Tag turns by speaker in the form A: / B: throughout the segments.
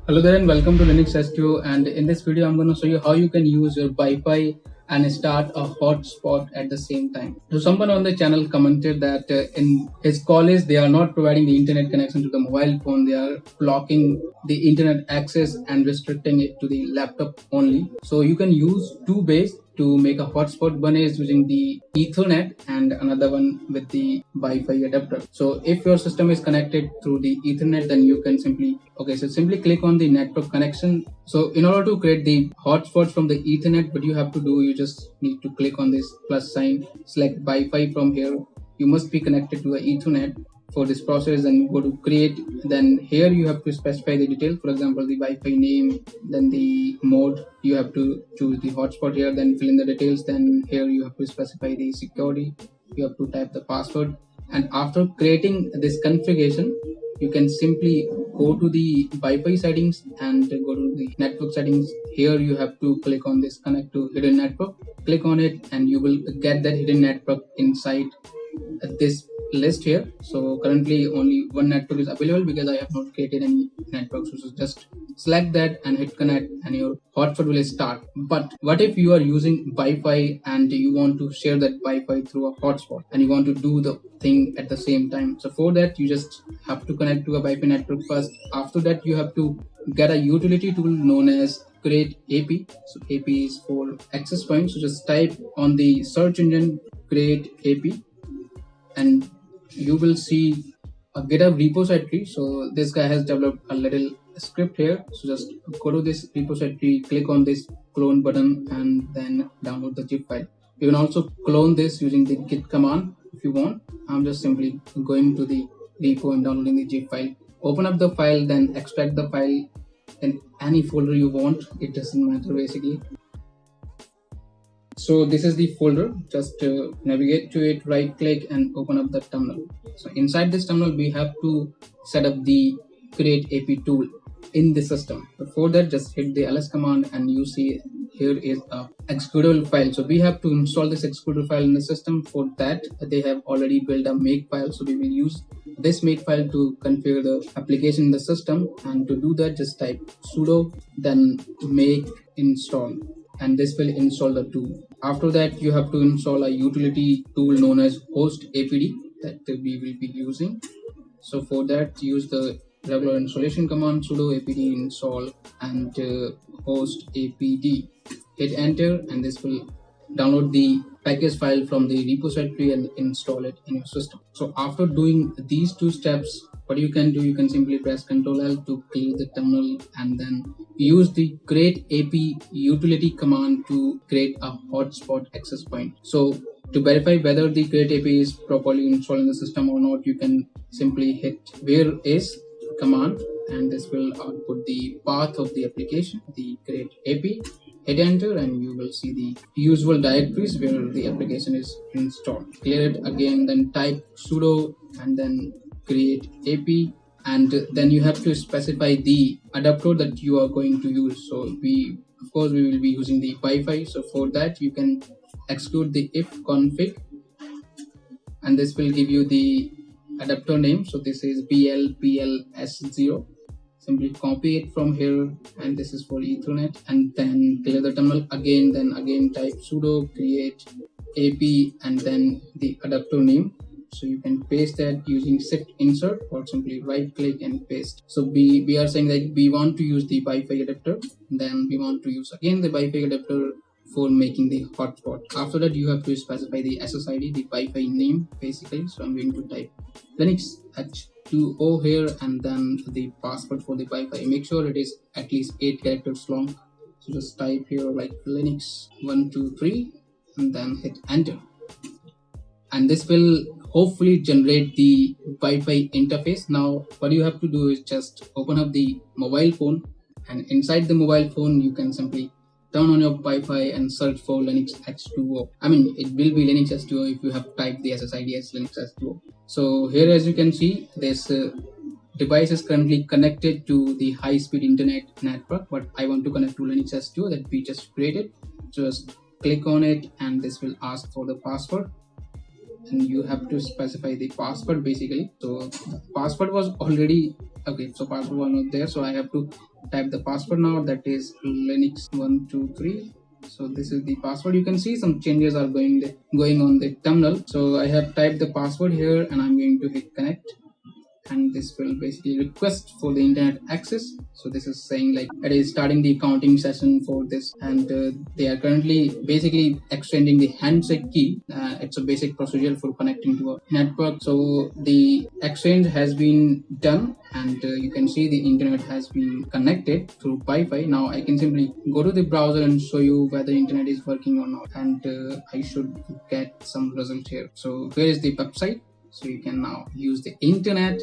A: Hello there and welcome to Linux S2, and in this video I'm going to show you how you can use your Wi-Fi and start a hotspot at the same time. So someone on the channel commented that in his college they are not providing the internet connection to the mobile phone, they are blocking the internet access and restricting it to the laptop only. So you can use two ways to make a hotspot. One is using the Ethernet and another one with the Wi-Fi adapter. So if your system is connected through the Ethernet, then you can simply click on the network connection. So in order to create the hotspot from the Ethernet, what you have to do, you just need to click on this plus sign, select Wi-Fi from here. You must be connected to the Ethernet for this process, and go to create. Then here you have to specify the detail, for example the Wi-Fi name, then the mode. You have to choose the hotspot here, then fill in the details. Then here you have to specify the security, you have to type the password. And after creating this configuration, you can simply go to the Wi-Fi settings and go to the network settings. Here you have to click on this connect to hidden network, click on it, and you will get that hidden network inside this list here. So currently only one network is available because I have not created any network. So just select that and hit connect and your hotspot will start. But what if you are using Wi-Fi and you want to share that Wi-Fi through a hotspot and you want to do the thing at the same time? So for that you just have to connect to a Wi-Fi network first. After that you have to get a utility tool known as create AP. So AP is for access point. So just type on the search engine create AP and you will see a GitHub repository. So this guy has developed a little script here. So just go to this repository, click on this clone button, and then download the zip file. You can also clone this using the git command if you want. I'm just simply going to the repo and downloading the zip file. Open up the file, then extract the file in any folder you want. It doesn't matter basically. So this is the folder. Just navigate to it, right click, and open up the terminal. So inside this terminal we have to set up the create AP tool in the system. Before that, just hit the ls command and you see here is a executable file. So we have to install this executable file in the system. For that they have already built a make file, so we will use this make file to configure the application in the system. And to do that, just type sudo then make install, and this will install the tool. After that you have to install a utility tool known as host APD that we will be using. So for that, use the regular installation command sudo apd install and host apd. Hit enter and this will download the package file from the repository and install it in your system. So after doing these two steps, what you can do, you can simply press Ctrl L to clear the terminal and then use the create AP utility command to create a hotspot access point. So to verify whether the create AP is properly installed in the system or not, you can simply hit where is command and this will output the path of the application, the create AP. Hit enter and you will see the usual directories where the application is installed. Clear it again, then type sudo and then create AP, and then you have to specify the adapter that you are going to use. So we will be using the Wi-Fi. So for that you can execute the if config and this will give you the adapter name. So this is BLPLS0. Simply copy it from here and this is for Ethernet, and then clear the terminal again, then again type sudo create AP and then the adapter name. So you can paste that using shift insert or simply right click and paste. So we are saying that we want to use the Wi-Fi adapter, then we want to use again the Wi-Fi adapter for making the hotspot. After that you have to specify the SSID, the Wi-Fi name basically. So I'm going to type Linux H2O here and then the password for the Wi-Fi. Make sure it is at least 8 characters long. So just type here like Linux 123 and then hit enter. And this will hopefully generate the Wi-Fi interface. Now what you have to do is just open up the mobile phone, and inside the mobile phone you can simply turn on your Wi-Fi and search for Linux H2O. I mean, it will be Linux H2O if you have typed the SSID as Linux H2O. So here, as you can see, this device is currently connected to the high-speed internet network, but I want to connect to Linux H2O that we just created. Just click on it and this will ask for the password. And you have to specify the password basically. So the password was already Okay, so password was not there, so I have to type the password now. That is Linux123. So this is the password. You can see some changes are going on the terminal. So I have typed the password here, and I'm going to hit connect, and this will basically request for the internet access. So this is saying like it is starting the counting session for this, and they are currently basically extending the handshake key. It's a basic procedure for connecting to a network. So the exchange has been done, and you can see the internet has been connected through Wi-Fi. Now I can simply go to the browser and show you whether internet is working or not, and I should get some result here. So here is the website. So you can now use the internet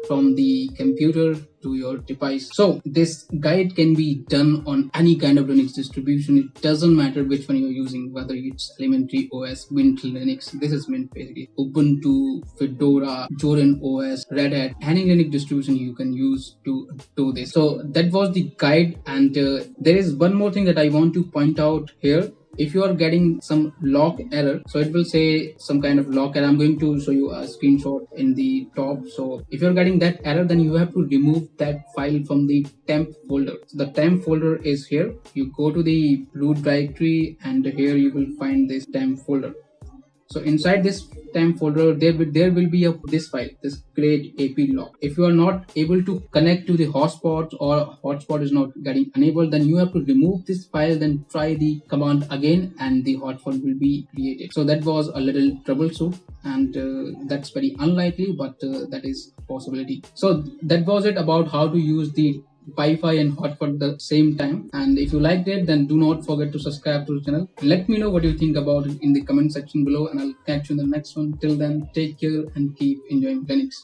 A: from the computer to your device. So this guide can be done on any kind of Linux distribution. It doesn't matter which one you're using, whether it's Elementary OS, Mint Linux. This is Mint basically. Ubuntu, Fedora, Jorin OS, Red Hat, any Linux distribution you can use to do this. So that was the guide, and there is one more thing that I want to point out here. If you are getting some lock error, so it will say some kind of lock error. I'm going to show you a screenshot in the top. So if you're getting that error, then you have to remove that file from the temp folder. So the temp folder is here. You go to the root directory, and here you will find this temp folder. So inside this temp folder, there will be this file, this create AP lock. If you are not able to connect to the hotspot, or hotspot is not getting enabled, then you have to remove this file, then try the command again, and the hotspot will be created. So that was a little troublesome, and that's very unlikely, but that is a possibility. So that was it about how to use the Wi-Fi and hotspot at the same time. And if you liked it, then do not forget to subscribe to the channel. Let me know what you think about it in the comment section below, and I'll catch you in the next one. Till then, take care and keep enjoying Linux.